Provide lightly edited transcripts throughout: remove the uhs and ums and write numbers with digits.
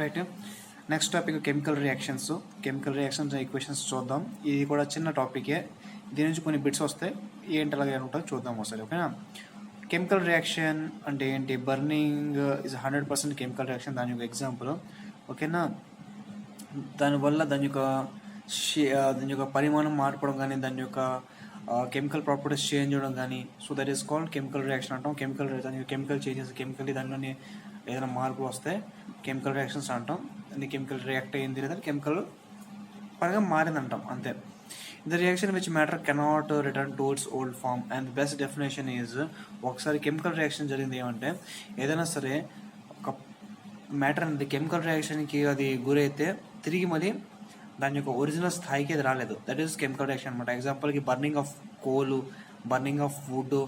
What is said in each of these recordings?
Right. Next topic chemical reactions. Equations చూద్దాం. ఇది కూడా చిన్న టాపికే, దీని నుంచి కొన్ని బిట్స్ వస్తాయి, ఏంటి అలాగే ఉంటుందో చూద్దాం ఒకసారి. ఓకేనా. కెమికల్ రియాక్షన్ అంటే ఏంటి? బర్నింగ్ ఇస్ 100% కెమికల్ రియాక్షన్, దాని యొక్క ఎగ్జాంపుల్. ఓకేనా. దానివల్ల దాని యొక్క పరిమాణం మార్పడం కానీ, దాని యొక్క కెమికల్ ప్రాపర్టీస్ చేంజ్ అవ్వడం కానీ, so that is called chemical reaction అంటాం. కెమికల్ చేంజెస్, దానిలోని ఏదైనా మార్పులు వస్తే కెమికల్ రియాక్షన్స్ అంటాం. దాన్ని కెమికల్ రియాక్ట్ అయింది లేదా కెమికల్ పరంగా మారిందంటాం, అంతే. The reaction which matter cannot return to its old form and best definition is, ఒకసారి కెమికల్ రియాక్షన్ జరిగింది ఏమంటే, ఏదైనా సరే ఒక మ్యాటర్ అనేది కెమికల్ రియాక్షన్కి అది గురైతే తిరిగి మళ్ళీ దాని యొక్క ఒరిజినల్ స్థాయికి అది రాలేదు, దట్ ఈస్ కెమికల్ రియాక్షన్ అనమాట. ఎగ్జాంపుల్కి burning of coal, burning of wood.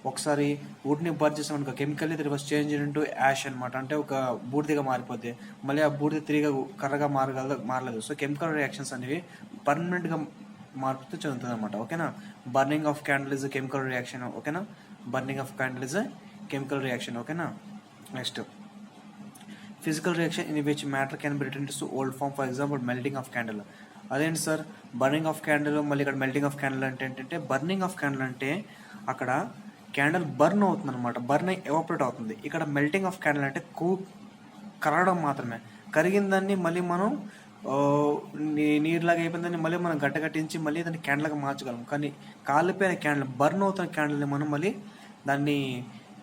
ఒకసారి వుడ్ని బర్న్ చేసామనుకో, chemically that was change into ash అనమాట, అంటే ఒక బూడిదగా మారిపోతే మళ్ళీ ఆ బూడిద తిరిగి కర్రగా మారలేదు. సో కెమికల్ రియాక్షన్స్ అనేవి పర్మనెంట్గా మార్పుతో చెందుతుంది అనమాట. ఓకేనా. Burning of candle is chemical reaction. ఓకేనా. Burning of candle is chemical reaction. ఓకేనా. Next physical reaction in which matter can be return to old form, for example melting of candle. అదేంటి sir burning of candle, మళ్ళీ ఇక్కడ melting of candle అంటే ఏంటంటే, burning of candle అంటే అక్కడ candle burn అవుతుంది అనమాట, బర్న్ అయి ఎవాపరేట్ అవుతుంది. ఇక్కడ మెల్టింగ్ ఆఫ్ క్యాండిల్ అంటే కరగడం మాత్రమే. కరిగిన దాన్ని మళ్ళీ మనం నీరులాగా అయిపోయిందని మళ్ళీ మనం గట్టగట్టించి మళ్ళీ దాన్ని క్యాండిల్గా మార్చగలం. కానీ కాలిపోయిన క్యాండిల్, బర్న్ అవుతున్న క్యాండిల్ని మనం మళ్ళీ దాన్ని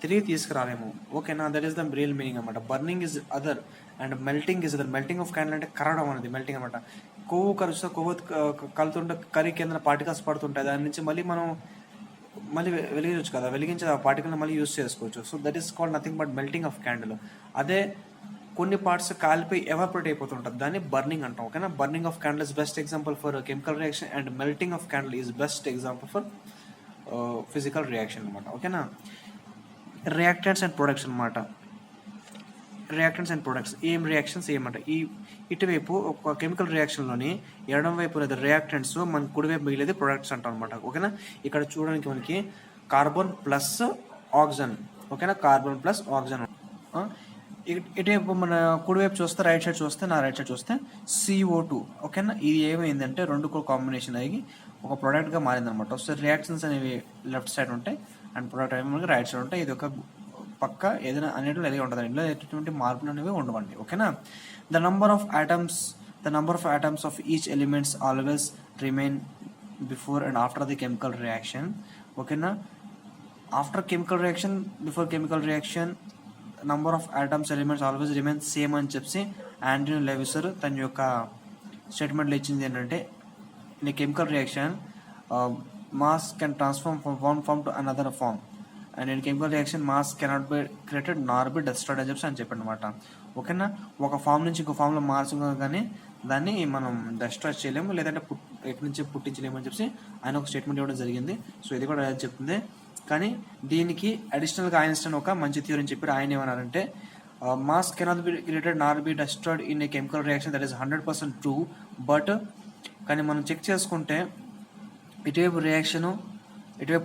తిరిగి తీసుకురాలేము. ఓకేనా. That is the real meaning అనమాట. Burning is other and melting is other. Melting of candle అంటే కరగడం అనేది మెల్టింగ్ అనమాట. కొవ్వు కలుస్తా, కొవ్వు కలుతుంటే కరి కింద పార్టికల్స్ పడుతుంటాయి, దాని నుంచి మళ్ళీ మనం వెలిగించవచ్చు కదా, వెలిగించి ఆ పార్టికల్ని మళ్ళీ యూస్ చేసుకోవచ్చు. So that is called nothing but melting of candle. అదే కొన్ని పార్ట్స్ కాలిపోయి ఎవాపరేట్ అయిపోతుంటుంది, దాన్ని బర్నింగ్ అంటాం. ఓకేనా. Burning of candle is best example for chemical reaction and melting of candle is best example for physical reaction అనమాట. ఓకేనా. Reactants and products అనమాట. Reactants and products reactions ఏమంట, ఇటువైపు ఒక కెమికల్ రియాక్షన్లోని ఎడమ వైపు లేదా రియాక్టెంట్స్, మన కుడివైపు మిగిలేది ప్రొడక్ట్స్ అంటాం అనమాట. ఓకేనా. ఇక్కడ చూడడానికి మనకి కార్బన్ ప్లస్ ఆక్సిజన్. ఓకేనా. Carbon plus oxygen. ఇటువైపు మన కుడివైపు చూస్తే, రైట్ సైడ్ చూస్తే, నా రైట్ సైడ్ చూస్తే CO2. ఓకేనా. ఇది ఏమైందంటే రెండు కాంబినేషన్ అయ్యి ఒక ప్రోడక్ట్గా మారిందనమాట. సో రియాక్షన్స్ అనేవి లెఫ్ట్ సైడ్ ఉంటాయి అండ్ ప్రొడక్ట్ అనేవి మనకి రైట్ సైడ్ ఉంటాయి. ఇది ఒక పక్క ఏదైనా అనేటివి ఎలాగే ఉంటుంది, ఇందులో ఎటువంటి మార్పులు అనేవి ఉండవండి. ఓకేనా. The number of atoms of each elements always remain before and after the chemical reaction. ఓకేనా. After chemical reaction, before chemical reaction, number of atoms elements always remain same అని చెప్పి ఆంటోనీ లెవిసర్ తన యొక్క స్టేట్మెంట్లో ఇచ్చింది ఏంటంటే, in a chemical reaction mass can transform from one form to another form and in chemical reaction mass cannot be created nor be destroyed అని చెప్పి చెప్పాడు అనమాట. ఓకేనా. ఒక ఫామ్ నుంచి ఇంకో ఫామ్లో మార్చడం కానీ దాన్ని మనం డెస్ట్రాయ్ చేయలేము, లేదంటే ఎక్కడి నుంచి పుట్టించలేము అని చెప్పి ఆయన ఒక స్టేట్మెంట్ ఇవ్వడం జరిగింది. సో ఇది కూడా చెప్తుంది. కానీ దీనికి అడిషనల్గా ఐన్స్టైన్ ఒక మంచి థియరీ అని చెప్పారు. ఆయన ఏమన్నారంటే, mass cannot be created nor be destroyed in a chemical reaction, that is 100% true. But కానీ మనం చెక్ చేసుకుంటే ఇటువైపు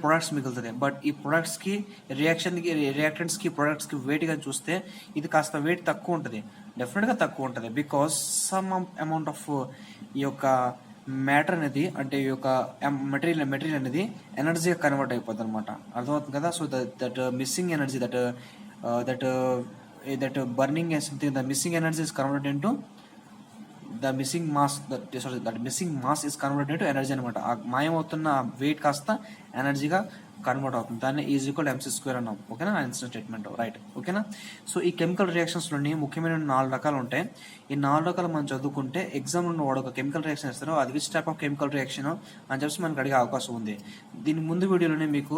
ప్రొడక్ట్స్ మిగులుతుంది. బట్ ఈ ప్రొడక్ట్స్కి రియాక్టెంట్స్కి ప్రొడక్ట్స్కి వెయిట్గా చూస్తే ఇది కాస్త వెయిట్ తక్కువ ఉంటుంది, డెఫినెట్గా తక్కువ ఉంటుంది. బికాస్ సమ్ అమౌంట్ ఆఫ్ ఈ యొక్క మ్యాటర్ అనేది, అంటే ఈ యొక్క మెటీరియల్ అనేది ఎనర్జీగా కన్వర్ట్ అయిపోతుంది అనమాట. అర్థమవుతుంది కదా. So that missing energy, that burning something, the missing energy is converted into the missing mass is converted into energy అనమాట. ఆ మాయమవుతున్న వెయిట్ కాస్త ఎనర్జీగా కన్వర్ట్ అవుతుంది, దాన్ని ఈజ్ ఈక్వల్ MC² అన్నాం. ఓకేనా. Einstein statement. రైట్. ఓకేనా. సో ఈ కెమికల్ రియాక్షన్స్లోని ముఖ్యమైన 4 రకాలు ఉంటాయి. ఈ 4 రకాలు మనం చదువుకుంటే ఎగ్జామ్లో వాడు ఒక కెమికల్ రియాక్షన్ ఇస్తారు, అది which type of chemical reaction అని చెప్పి మనకు అడిగే అవకాశం ఉంది. దీని ముందు వీడియోలోనే మీకు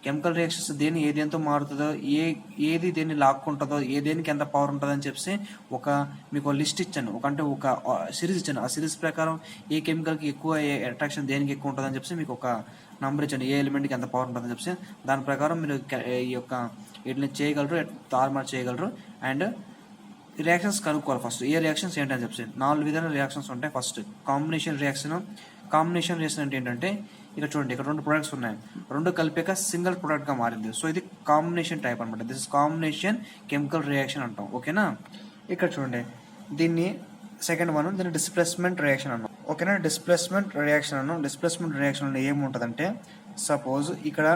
కెమికల్ రియాక్షన్స్ ఏది ఎంతో మారుతుందో, ఏది దేన్ని లాక్కుంటుందో, దేనికి ఎంత పవర్ ఉంటుందో అని చెప్పి మీకు లిస్ట్ ఇచ్చాను, ఒక సిరీస్ ఇచ్చాను. ఆ సిరీస్ ప్రకారం ఏ కెమికల్కి ఎక్కువ, అట్రాక్షన్ దేనికి ఎక్కువ ఉంటుందని చెప్పి మీకు ఒక నంబర్ ఇచ్చాను, ఏ ఎలిమెంట్కి ఎంత పవర్ ఉంటుందని చెప్పి. దాని ప్రకారం మీరు ఈ యొక్క వీటిని చేయగలరు, తారుమారు చేయగలరు అండ్ రియాక్షన్స్ కనుక్కోవాలి. ఫస్ట్ ఏ రియాక్షన్స్ ఏంటని చెప్పి 4 విధాల రియాక్షన్స్ ఉంటాయి. ఫస్ట్ కాంబినేషన్ రియాక్షన్ అంటే ఏంటంటే, ఇక్కడ చూడండి, ఇక్కడ 2 ప్రొడక్ట్స్ ఉన్నాయి, 2 కలిపాక సింగిల్ ప్రొడక్ట్గా మారింది. సో ఇది కాంబినేషన్ టైప్ అనమాట. This is combination chemical reaction అంటాం. ఓకేనా. ఇక్కడ చూడండి, దీన్ని సెకండ్ వన్ దీన్ని డిస్ప్లేస్మెంట్ రియాక్షన్ అన్నాం. ఓకేనా, డిస్ప్లేస్మెంట్ రియాక్షన్ అన్నాం. డిస్ప్లేస్మెంట్ రియాక్షన్లో ఏముంటుందంటే, సపోజ్ ఇక్కడ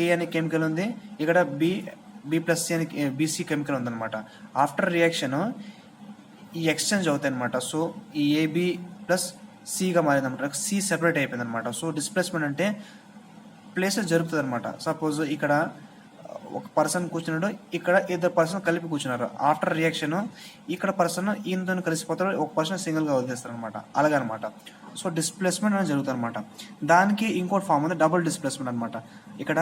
ఏ అనే కెమికల్ ఉంది, ఇక్కడ బి ప్లస్ సి అనే బీసీ కెమికల్ ఉందన్నమాట. ఆఫ్టర్ రియాక్షన్ ఈ ఎక్స్చేంజ్ అవుతాయి అనమాట. సో ఈ ఏబి ప్లస్ సిగా మారింది అనమాట. సి సెపరేట్ అయిపోయింది అనమాట. సో డిస్ప్లేస్మెంట్ అంటే ప్లేసెస్ జరుగుతుంది అనమాట. సపోజ్ ఇక్కడ ఒక పర్సన్ కూర్చున్నాడు, ఇక్కడ ఇద్దరు పర్సన్ కలిపి కూర్చున్నారు. ఆఫ్టర్ రియాక్షన్ ఇక్కడ పర్సన్ ఈయనతో కలిసిపోతారు, ఒక పర్సన్ సింగిల్గా వదిలేస్తారు అనమాట. అలాగనమాట. సో డిస్ప్లేస్మెంట్ అనేది జరుగుతుంది అనమాట. దానికి ఇంకోటి ఫామ్ ఉంది, డబుల్ డిస్ప్లేస్మెంట్ అనమాట. ఇక్కడ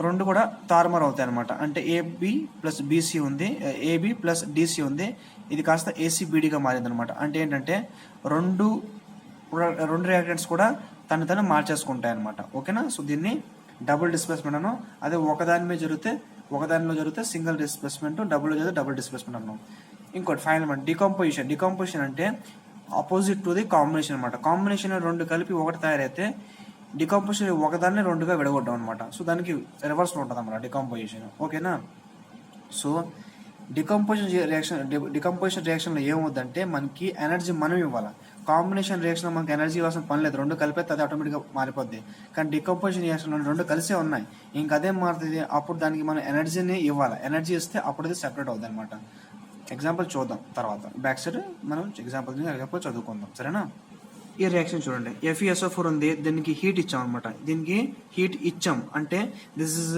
రెండు కూడా తారుమారు అవుతాయి అనమాట. అంటే ఏబి ప్లస్ బీసీ ఉంది, ఏబి ప్లస్ డిసి ఉంది, ఇది కాస్త ఏసీబీడీగా మారింది అనమాట. అంటే ఏంటంటే రెండు రియాక్టెంట్స్ కూడా తను మార్చేసుకుంటాయి అనమాట. ఓకేనా, సో దీన్ని డబుల్ డిస్ప్లేస్మెంట్ అన్నాం. అదే ఒకదానిలో జరిగితే సింగిల్ డిస్ప్లేస్మెంట్, డబుల్ జరిగితే డబుల్ డిస్ప్లేస్మెంట్ అన్నాం. ఇంకోటి ఫైనల్ అనమాట డికంపోజిషన్ అంటే ఆపోజిట్ టు ది కాంబినేషన్ అనమాట. కాంబినేషన్ రెండు కలిపి ఒకటి తయారైతే డికంపోజిషన్ ఒకదాన్ని రెండుగా విడగొట్టడం అనమాట. సో దానికి రివర్స్లో ఉంటుంది అనమాట డికంపోజిషన్. ఓకేనా, సో డికంపోజిషన్ రియాక్షన్లో ఏమవుద్దంటే మనకి ఎనర్జీ మనం ఇవ్వాలి. కాంబినేషన్ రియాక్షన్ మనకి ఎనర్జీ ఇవ్వాల్సిన పని లేదు, రెండు కలిపి అది ఆటోమేటిక్గా మారిపోద్ది. కానీ డికంపోజిషన్ రియాక్షన్లో రెండు కలిసే ఉన్నాయి, ఇంకా అదేం మారుతుంది, అప్పుడు దానికి మనం ఎనర్జీని ఇవ్వాలి. ఎనర్జీ ఇస్తే అప్పుడు అది సెపరేట్ అవుతుంది అనమాట. ఎగ్జాంపుల్ చూద్దాం తర్వాత, బ్యాక్ సైడ్ మనం ఎగ్జాంపుల్ చదువుకుందాం, సరేనా. ఈ రియాక్షన్ చూడండి, FeSO4 ఉంది, దీనికి హీట్ ఇచ్చాం అనమాట. దీనికి హీట్ ఇచ్చాం అంటే దిస్ ఇస్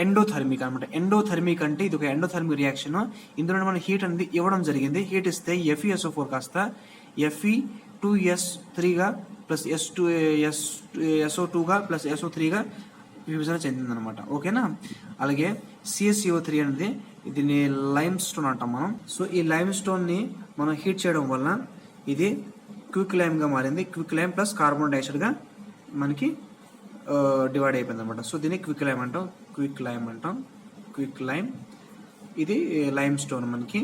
ఎండోథర్మిక్ అనమాట. ఎండోథర్మిక్ అంటే ఇది ఒక ఎండోథర్మిక్ రియాక్షన్. ఇందులో మనం హీట్ అనేది ఇవ్వడం జరిగింది. హీట్ ఇస్తే FeSO4 కాస్త Fe2S3గా ప్లస్ SO2గా ప్లస్ SO3గా విభజన చెందింది అనమాట. ఓకేనా, అలాగే CaCO3 అనేది దీన్ని లైమ్ స్టోన్ అంటాం మనం. సో ఈ లైమ్ స్టోన్ ని మనం హీట్ చేయడం వల్ల ఇది క్విక్ లైమ్ గా మారింది. Quick lime plus carbon dioxide గా మనకి డివైడ్ అయిపోయింది అనమాట. సో దీన్ని క్విక్ లైమ్ అంటాం. క్విక్ లైమ్ ఇది లైమ్ స్టోన్, మనకి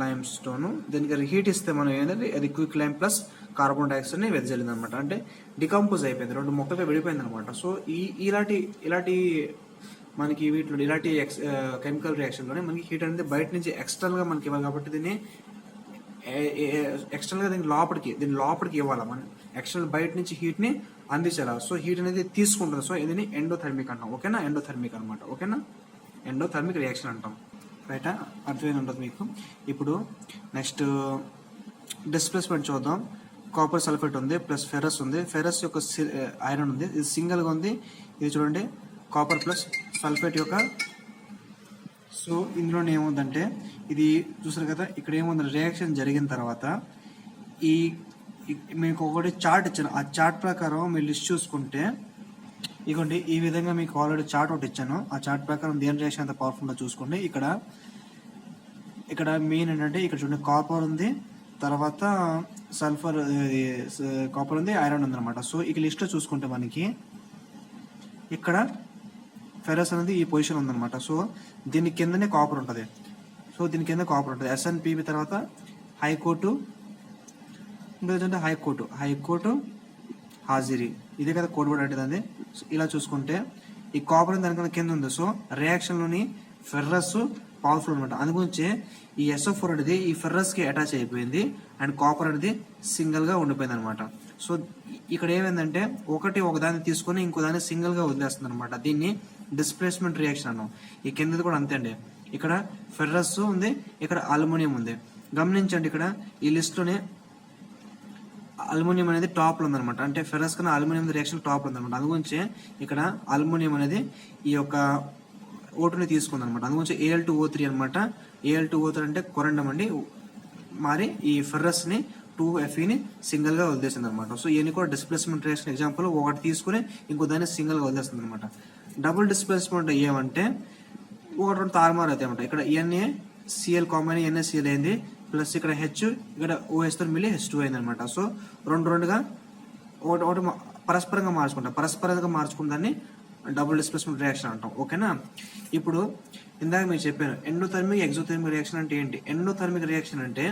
లైమ్ స్టోన్. దీనికి హీట్ ఇస్తే మనం ఏంటంటే అది quick lime plus carbon dioxide ని వెదజల్లింది అనమాట. అంటే డికంపోజ్ అయిపోయింది, రెండు మొక్కలుగా విడిపోయింది అనమాట. సో ఇలాంటి మనకి వీటిలో ఇలాంటి కెమికల్ రియాక్షన్లోనే మనకి హీట్ అనేది బయట నుంచి ఎక్స్టర్నల్ గా మనకి ఇవ్వాలి. కాబట్టి దీన్ని ఎక్స్టర్నల్ గా దీని లోపలికి ఇవ్వాలి. మనం ఎక్స్టర్నల్ బయట నుంచి హీట్ ని అందించాలి. సో హీట్ అనేది తీసుకుంటుంది. సో ఇది ఎండోథర్మిక్ అంటాం. ఓకేనా, ఎండోథర్మిక్ అనమాట. ఓకేనా, ఎండోథర్మిక్ రియాక్షన్ అంటాం. రైటా, అర్థమైంది ఉంటుంది మీకు. ఇప్పుడు నెక్స్ట్ డిస్ప్లేస్మెంట్ చూద్దాం. కాపర్ సల్ఫేట్ ఉంది ప్లస్ ఫెరస్ ఉంది. ఫెరస్ యొక్క ఐరన్ ఉంది, ఇది సింగిల్ గా ఉంది. ఇది చూడండి కాపర్ ప్లస్ సల్ఫేట్ యొక్క. సో ఇందులో ఏముందంటే ఇది చూసారు కదా, ఇక్కడ ఏముందంటే రియాక్షన్ జరిగిన తర్వాత మీకు ఒకటి చార్ట్ ఇచ్చాను. ఆ చార్ట్ ప్రకారం మీరు లిస్ట్ చూసుకుంటే ఇదిగోండి, ఈ విధంగా మీకు ఆల్రెడీ చార్ట్ ఒకటి ఇచ్చాను. ఆ చార్ట్ ప్రకారం దేని రియాక్షన్ అంత పవర్ఫుల్ చూసుకోండి. ఇక్కడ మెయిన్ ఏంటంటే ఇక్కడ చూడండి కాపర్ ఉంది, తర్వాత సల్ఫర్, కాపర్ ఉంది, ఐరన్ ఉంది అనమాట. సో ఇక లిస్ట్ లో చూసుకుంటే మనకి ఇక్కడ ఫెరస్ అనేది ఈ పొజిషన్ ఉందన్నమాట. సో దీని కిందనే కాపర్ ఉంటుంది. SNPB తర్వాత హైకోర్టు, ఇంకేంటంటే హైకోర్టు హాజరీ, ఇదే కదా కోడ్ వర్డ్ అంటే. ఇలా చూసుకుంటే ఈ కాపర్ దానికన్నా కింద ఉంది. సో రియాక్షన్ లోని ఫెర్రస్ పవర్ఫుల్ అనమాట. అందుగురించి ఈ SO4 అనేది ఈ ఫెర్రస్ కి అటాచ్ అయిపోయింది అండ్ కాపర్ అనేది సింగిల్ గా ఉండిపోయింది అనమాట. సో ఇక్కడ ఏమైందంటే ఒకదాన్ని తీసుకొని ఇంకో దాన్ని సింగిల్ గా వదిలేస్తుంది అనమాట. దీన్ని డిస్ప్లేస్మెంట్ రియాక్షన్ అన్నాం. ఈ కిందది కూడా అంతే అండి. ఇక్కడ ఫెర్రస్ ఉంది, ఇక్కడ అల్యూమినియం ఉంది. గమనించండి, ఇక్కడ ఈ లిస్ట్ లోనే అల్యూమినియం అనేది టాప్ లో ఉందన్నమాట. అంటే ఫెరస్ కన్నా అల్యూమినియం రియాక్షన్ టాప్ లో ఉందన్నమాట. అందుగురించి ఇక్కడ అల్యూమినియం అనేది ఈ యొక్క O2ని తీసుకుంది అనమాట. అందుగురించి Al2O3 అనమాట. Al2O3 అంటే కొరండం అండి, మరి ఈ ఫెర్రస్ ని 2Fe ని సింగిల్ గా వదిలేసింది అనమాట. సో ఇవన్నీ కూడా డిస్ప్లేస్మెంట్ రియాక్షన్ ఎగ్జాంపుల్. ఒకటి తీసుకుని ఇంకో దాన్ని సింగిల్ గా వదిలేస్తుంది అనమాట. డబుల్ డిస్ప్లేస్మెంట్ ఏమంటే ఒకటి రెండు తారుమారు అవుతాయి అనమాట. ఇక్కడ NaCl కాంబైన్ NaCl అయింది, ప్లస్ ఇక్కడ H, ఇక్కడ OH తో మిల్లి H2 అయింది అనమాట. సో రెండుగా ఒకటి పరస్పరంగా మార్చుకుంటాం. దాన్ని డబుల్ డిస్ప్లేస్మెంట్ రియాక్షన్ అంటాం. ఓకేనా, ఇప్పుడు ఇందాక మీరు చెప్పాను ఎండోథర్మిక్ ఎగ్జోథర్మిక్ రియాక్షన్ అంటే ఏంటి. ఎండోథర్మిక్ రియాక్షన్ అంటే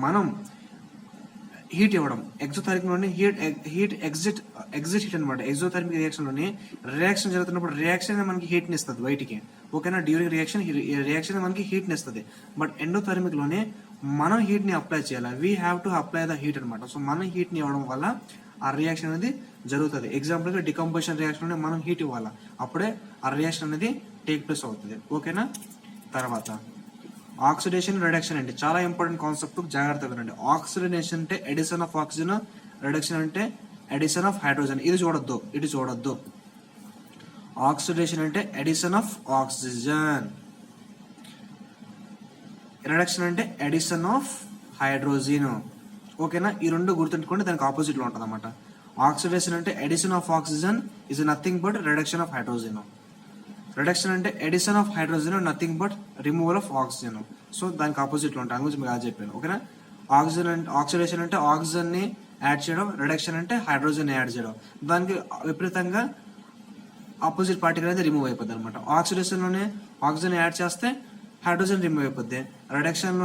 మనం హీట్ ఇవ్వడం. ఎగ్జోథర్మిక్ లోని హీట్ ఎగ్జిట్ హీట్ అనమాట. ఎగ్జోథర్మిక్ రియాక్షన్ లోని రియాక్షన్ జరుగుతున్నప్పుడు రియాక్షన్ మనకి హీట్ ని ఇస్తుంది బయటికి. ఓకేనా. డ్యూరింగ్ రియాక్షన్ మనకి హీట్ని ఇస్తుంది, బట్ ఎండోథర్మిక్లోనే మనం హీట్ని అప్లై చేయాలి. We have to apply the heat అనమాట. సో మనం హీట్ని ఇవ్వడం వల్ల ఆ రియాక్షన్ అనేది జరుగుతుంది. ఎగ్జాంపుల్గా డికంపోజిషన్ రియాక్షన్లోనే మనం హీట్ ఇవ్వాలి, అప్పుడే ఆ రియాక్షన్ అనేది టేక్ ప్లేస్ అవుతుంది. ఓకేనా. తర్వాత ఆక్సిడేషన్ రిడక్షన్ అంటే చాలా ఇంపార్టెంట్ కాన్సెప్ట్, జాగ్రత్తగా వినండి. ఆక్సిడేషన్ అంటే ఎడిషన్ ఆఫ్ ఆక్సిజన్, రిడక్షన్ అంటే ఎడిషన్ ఆఫ్ హైడ్రోజన్. ఇది చూడొద్దు. ఆక్సిడేషన్ అంటే ఎడిషన్ ఆఫ్ ఆక్సిజన్, రిడక్షన్ అంటే ఎడిషన్ ఆఫ్ హైడ్రోజన్. ఓకేనా. ఈ రెండు గుర్తుంచుకోండి, దానికి ఆపోజిట్ లో ఉంటుంది అనమాట. ఆక్సిడేషన్ అంటే addition of oxygen is nothing but reduction of hydrogen. Reduction అంటే addition of hydrogen nothing but removal of oxygen. So దానికి ఆపోజిట్ లో ఉంటుంది, అందుకు మీకు అది చెప్పాను. ఓకేనా. ఆక్సిడేషన్ అంటే ఆక్సిజన్ ని యాడ్ చేయడం, రిడక్షన్ అంటే హైడ్రోజన్ యాడ్ చేయడం. దానికి విపరీతంగా ఆపోజిట్ పార్టికల్ అనేది రిమూవ్ అయిపోద్ది అనమాట. ఆక్సిడేషన్ లోనే ఆక్సిజన్ యాడ్ చేస్తే హైడ్రోజన్ రిమూవ్ అయిపోద్ది, రిడక్షన్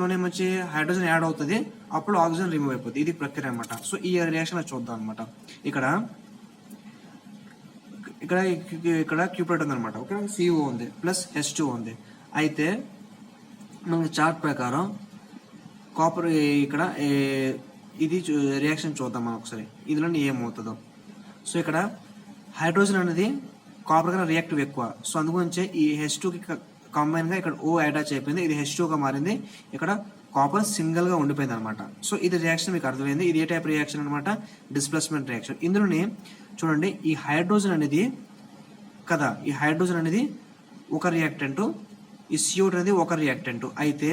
లోనే మంచి హైడ్రోజన్ యాడ్ అవుతుంది, అప్పుడు ఆక్సిజన్ రిమూవ్ అయిపోద్ది. ఇది ప్రక్రియ అనమాట. సో ఈ రియాక్షన్ చూద్దాం అనమాట. ఇక్కడ క్యూప్రేట్ ఉంది అనమాట. ఓకే, CO ఉంది ప్లస్ H2 ఉంది. అయితే మనకి చార్ట్ ప్రకారం కాపర్ ఇక్కడ ఇది రియాక్షన్ చూద్దాం మనం ఒకసారి, ఇదిలో ఏమవుతుందో. సో ఇక్కడ హైడ్రోజన్ అనేది కాపర్ కన్నా రియాక్టివ్ ఎక్కువ, సో అందుగురించి ఈ H2కి కంబైన్ గా ఇక్కడ O అటాచ్ అయిపోయింది, ఇది H2గా మారింది, ఇక్కడ కాపర్ సింగిల్ గా ఉండిపోయింది అనమాట. సో ఇది రియాక్షన్ మీకు అర్థమైంది. ఇది ఏ టైప్ రియాక్షన్ అనమాట, డిస్ప్లేస్మెంట్ రియాక్షన్. ఇందులోనే చూడండి, ఈ హైడ్రోజన్ అనేది ఒక రియాక్టెంట్, ఈ CO2 అనేది ఒక రియాక్టెంట్. అయితే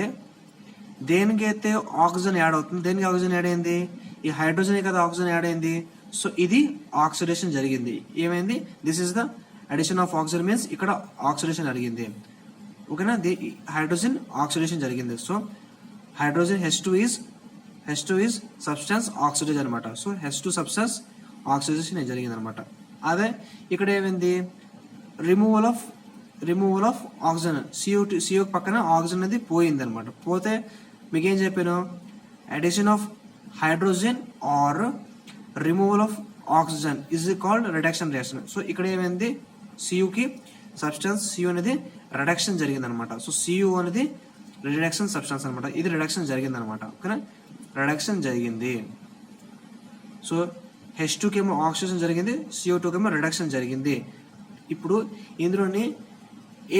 దేనికైతే ఆక్సిజన్ యాడ్ అవుతుంది, దేనికి ఆక్సిజన్ యాడ్ అయింది, ఈ హైడ్రోజన్ కదా ఆక్సిజన్ యాడ్ అయింది. సో ఇది ఆక్సిడేషన్ జరిగింది. ఏమైంది, this is the addition of oxygen means ఇక్కడ ఆక్సిడేషన్ జరిగింది. ఓకేనా, హైడ్రోజన్ ఆక్సిడేషన్ జరిగింది. So hydrogen H2 is substance oxidise అనమాట. సో H2 సబ్స్టెన్స్ ఆక్సిడేషన్ జరిగింది అనమాట. అదే ఇక్కడ ఏమైంది, రిమూవల్ ఆఫ్ ఆక్సిజన్, CO పక్కన ఆక్సిజన్ అనేది పోయింది అనమాట. పోతే మీకేం చెప్పాను, addition of hydrogen or removal of oxygen is called reduction reaction. So ఇక్కడ ఏమైంది, సియుకి సబ్స్టెన్స్ CO అనేది రిడక్షన్ జరిగింది అనమాట. సో CO అనేది రిడక్షన్ సబ్స్టెన్స్ అనమాట. ఇది రిడక్షన్ జరిగింది అనమాట. ఓకేనా, రిడక్షన్ జరిగింది. సో H2 కేమో ఆక్సిడేషన్ జరిగింది, CO2 కేమో రిడక్షన్ జరిగింది. ఇప్పుడు ఇందులోని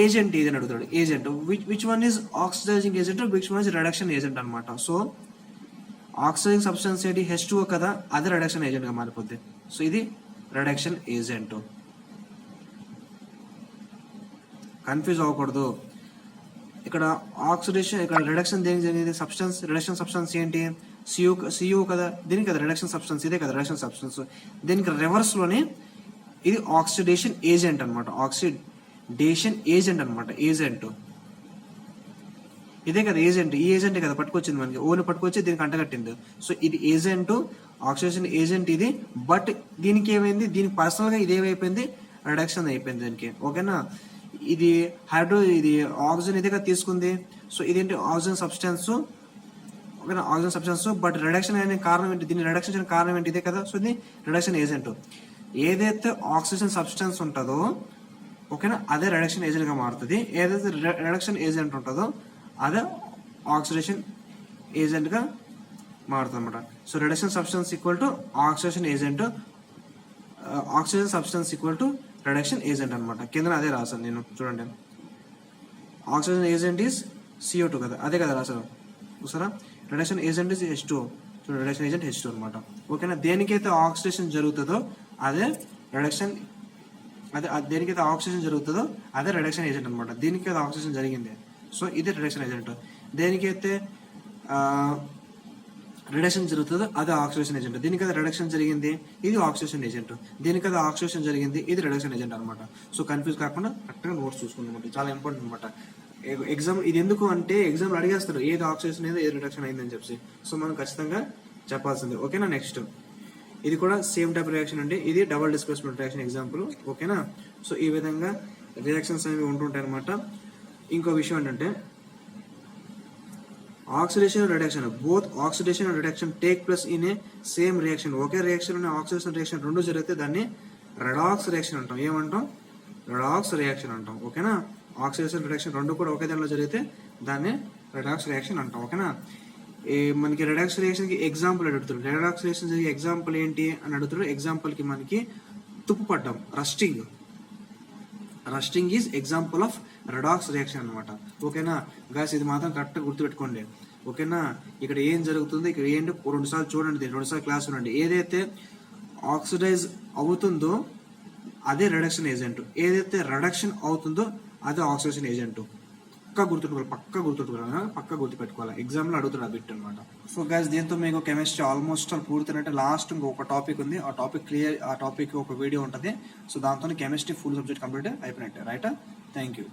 ఏజెంట్ ఏదని అడుగుతాడు. Agent which one is oxidizing agent, which one is reduction agent అనమాట. సో ఆక్సిడైజింగ్ సబ్స్టెన్స్ ఏంటి, H2O కదా, అది రిడక్షన్ ఏజెంట్ గా మారిపోద్ది. సో ఇది రిడక్షన్ ఏజెంట్. కన్ఫ్యూజ్ అవ్వకూడదు. ఇక్కడ ఆక్సిడేషన్, ఇక్కడ రిడక్షన్ దేనికి జరిగింది, రిడక్షన్ సబ్స్టెన్స్ ఏంటి, CO కదా, దీనికి కదా రిడక్షన్ సబ్స్టెన్స్, ఇదే కదా రిడక్షన్ సబ్స్టెన్స్. దీనికి రివర్స్ లోనే ఇది ఆక్సిడేషన్ ఏజెంట్ అనమాట. ఆక్సిడేషన్ ఏజెంట్ అనమాట. ఏజెంట్ ఇదే కదా ఏజెంట్, ఈ ఏజెంట్ కదా పట్టుకొచ్చింది మనకి, ఓని పట్టుకొచ్చి దీనికి అంటగట్టింది. సో ఇది ఏజెంట్, ఆక్సిడేషన్ ఏజెంట్ ఇది. బట్ దీనికి ఏమైంది, దీనికి పర్సనల్ గా ఇది ఏమైపోయింది, రిడక్షన్ అయిపోయింది దీనికి. ఓకేనా, ఇది ఇది ఆక్సిజన్ ఇదే కదా తీసుకుంది. సో ఇదేంటి, ఆక్సిజన్ సబ్స్టెన్స్. ఓకేనా, ఆక్సిజన్ సబ్స్టెన్స్. బట్ రిడక్షన్ అనే కారణం ఏంటి, దీన్ని రిడక్షన్ చేయడానికి కారణం ఏంటి, ఇదే కదా. సో ఇది రిడక్షన్ ఏజెంట్. ఏదైతే ఆక్సిజన్ సబ్స్టెన్స్ ఉంటుందో, ఓకేనా, అదే రిడక్షన్ ఏజెంట్ గా మారుతుంది. ఏదైతే రిడక్షన్ ఏజెంట్ ఉంటుందో అదే ఆక్సిడేషన్ ఏజెంట్ గా మారుతుంది అనమాట. So reduction substance equal to oxidation agent, oxygen substance equal to reduction agent అనమాట. కింద అదే రాశాను నేను, చూడండి. ఆక్సిజన్ ఏజెంట్ ఈస్ CO2 కదా, అదే కదా రాశాను చూసారా. Reduction agent is H2O, reduction agent H2 అనమాట. ఓకేనా, దేనికైతే ఆక్సిడేషన్ జరుగుతుందో అదే రిడక్షన్, దేనికైతే ఆక్సిడేషన్ జరుగుతుందో అదే రిడక్షన్ ఏజెంట్ అనమాట. దీనికైతే ఆక్సిడేషన్ జరిగింది, సో ఇది రిడక్షన్ ఏజెంట్. దేనికైతే రిడక్షన్ జరుగుతుందో అదే ఆక్సిడేషన్ ఏజెంట్. దీనికైతే రిడక్షన్ జరిగింది, ఇది ఆక్సిడేషన్ ఏజెంట్. దీనికైతే ఆక్సిడేషన్ జరిగింది, ఇది రిడక్షన్ ఏజెంట్ అనమాట. సో కన్ఫ్యూజ్ కాకుండా కరెక్ట్గా నోట్స్ చూసుకుంటాం, చాలా ఇంపార్టెంట్ అనమాట. ఎగ్జామ్ ఇది ఎందుకు అంటే, ఎగ్జామ్ అడిగేస్తారు ఏది ఆక్సిడేషన్ అయిందో ఏది రిడక్షన్ అయిందని చెప్పి. సో మనం ఖచ్చితంగా చెప్పాల్సింది. ఓకేనా, నెక్స్ట్ ఇది కూడా సేమ్ టైప్ రియాక్షన్ అండి. ఇది డబుల్ డిస్ప్లేస్మెంట్ రియాక్షన్ ఎగ్జాంపుల్. ఓకేనా, సో ఈ విధంగా రియాక్షన్స్ అనేవి ఉంటుంటాయి అనమాట. ఇంకో విషయం ఏంటంటే, oxidation reduction, both oxidation and reduction take place in a same reaction. Okay reaction oxidation reaction రెండు జరిగితే దాన్ని రెడాక్స్ రియాక్షన్ అంటాం. ఏమంటాం, రెడాక్స్ రియాక్షన్ అంటాం. ఓకేనా, ఆక్సిడేషన్ రిడక్షన్ రెండు కూడా ఒకే దానిలో జరిగితే దాన్ని రెడాక్స్ రియాక్షన్ అంటాం. ఓకేనా, మనకి రెడాక్స్ రియాక్షన్ కి ఎగ్జాంపుల్ అడుగుతారు. రెడాక్స్ రియాక్షన్ జరిగే ఎగ్జాంపుల్ ఏంటి అని అడుగుతారు. ఎగ్జాంపుల్ కి మనకి తుప్పు పడ్డం, rusting is example of redox reaction అనమాట. ఓకేనా గాయస్, ఇది మాత్రం కరెక్ట్ గుర్తుపెట్టుకోండి. ఓకేనా, ఇక్కడ ఏం జరుగుతుందో ఇక్కడ ఏంటి 2 సార్లు చూడండి, 2 సార్లు క్లాస్ చూడండి. ఏదైతే ఆక్సిడైజ్ అవుతుందో అదే రిడక్షన్ ఏజెంట్, ఏదైతే రిడక్షన్ అవుతుందో అదే ఆక్సిడేషన్ ఏజెంట్. పక్కా గుర్తుపెట్టుకోవాలి. ఎగ్జామ్ లో అడుగుతాడు ఆ బిట్ అనమాట. సో గైస్, దీంతో మీకు కెమిస్ట్రీ ఆల్మోస్ట్ పూర్తయినట్టే. లాస్ట్ ఇంకొక టాపిక్ ఉంది, ఆ టాపిక్ ఒక వీడియో ఉంటుంది. సో దాంతో కెమిస్ట్రీ ఫుల్ సబ్జెక్ట్ కంప్లీట్ అయిపోయినట్టే. Right, thank you.